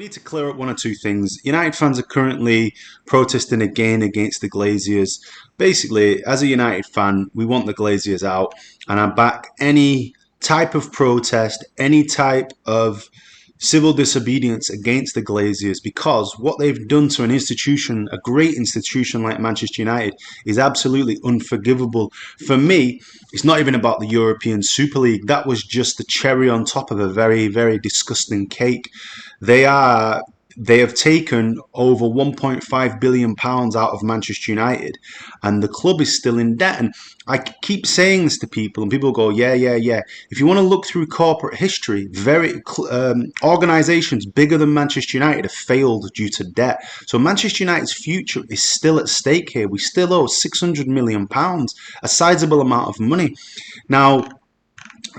We need to clear up one or two things. United fans are currently protesting again against the Glazers. Basically, as a United fan, we want the Glazers out, and I back any type of protest, any type of civil disobedience against the Glazers, because what they've done to an institution, a great institution like Manchester United, is absolutely unforgivable. For me, it's not even about the European Super League. That was just the cherry on top of a very, very disgusting cake. They are they have taken over 1.5 billion pounds out of Manchester United, and the club is still in debt. And I keep saying this to people, and people go, "Yeah, yeah, yeah." If you want to look through corporate history, organisations bigger than Manchester United have failed due to debt. So Manchester United's future is still at stake here. We still owe 600 million pounds, a sizable amount of money. Now,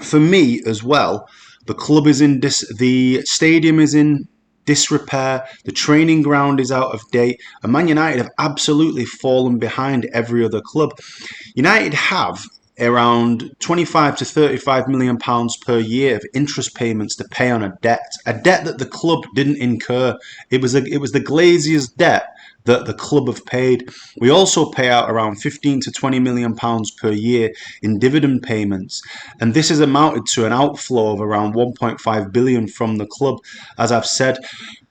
for me as well, the club is in the stadium is in disrepair, the training ground is out of date, and Man United have absolutely fallen behind every other club. United have around 25 to 35 million pounds per year of interest payments to pay on a debt that the club didn't incur. It was the Glazers' debt that the club have paid. We also pay out around 15 to 20 million pounds per year in dividend payments, and this has amounted to an outflow of around 1.5 billion from the club, as I've said.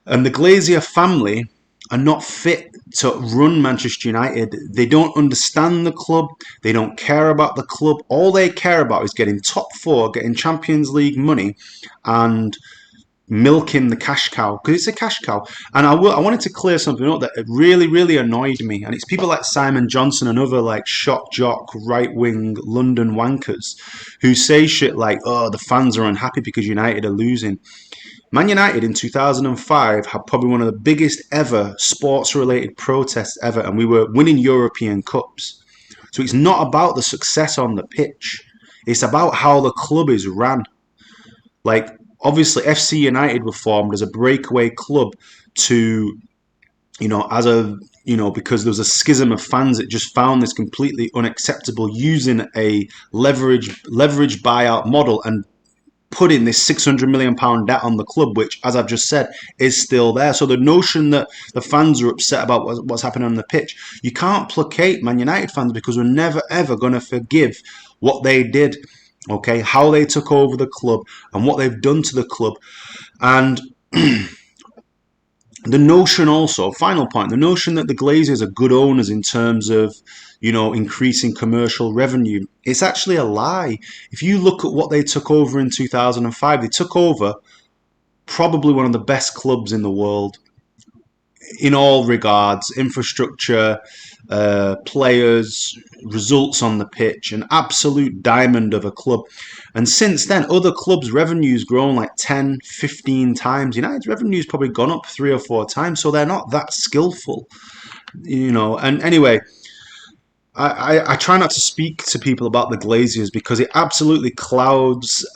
And the Glazer family are not fit to run Manchester United. They don't understand the club. They don't care about the club. All they care about is getting top four, getting Champions League money, and milking the cash cow, because it's a cash cow. And I wanted to clear something up that really, really annoyed me. And it's people like Simon Johnson and other like shock jock right-wing London wankers who say shit like, "Oh, the fans are unhappy because United are losing." Man United in 2005 had probably one of the biggest ever sports-related protests ever, and we were winning European Cups. So it's not about the success on the pitch. It's about how the club is ran. Like, obviously, FC United were formed as a breakaway club to, because there was a schism of fans that just found this completely unacceptable, using a leverage buyout model and putting this 600 million pound debt on the club, which, as I've just said, is still there. So the notion that the fans are upset about what's happening on the pitch, you can't placate Man United fans, because we're never ever going to forgive what they did. Okay, how they took over the club and what they've done to the club. And the notion also, final point, the notion that the Glazers are good owners in terms of, increasing commercial revenue, it's actually a lie. If you look at what they took over in 2005, they took over probably one of the best clubs in the world in all regards: infrastructure, players, results on the pitch, an absolute diamond of a club. And since then, other clubs' revenue's grown like 10, 15 times. United's revenue's probably gone up 3 or 4 times, so they're not that skillful, And anyway, I try not to speak to people about the Glazers, because it absolutely clouds,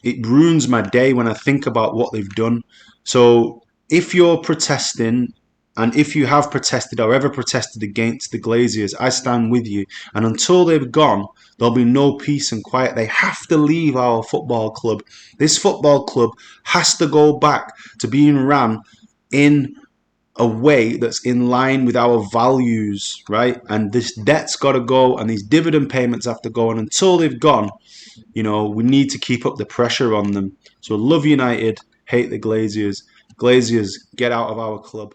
it ruins my day when I think about what they've done. So if you're protesting, and if you have protested or ever protested against the Glazers, I stand with you. And until they've gone, there'll be no peace and quiet. They have to leave our football club. This football club has to go back to being ran in a way that's in line with our values, right? And this debt's got to go, and these dividend payments have to go. And until they've gone, we need to keep up the pressure on them. So love United, hate the Glazers. Glazers, get out of our club.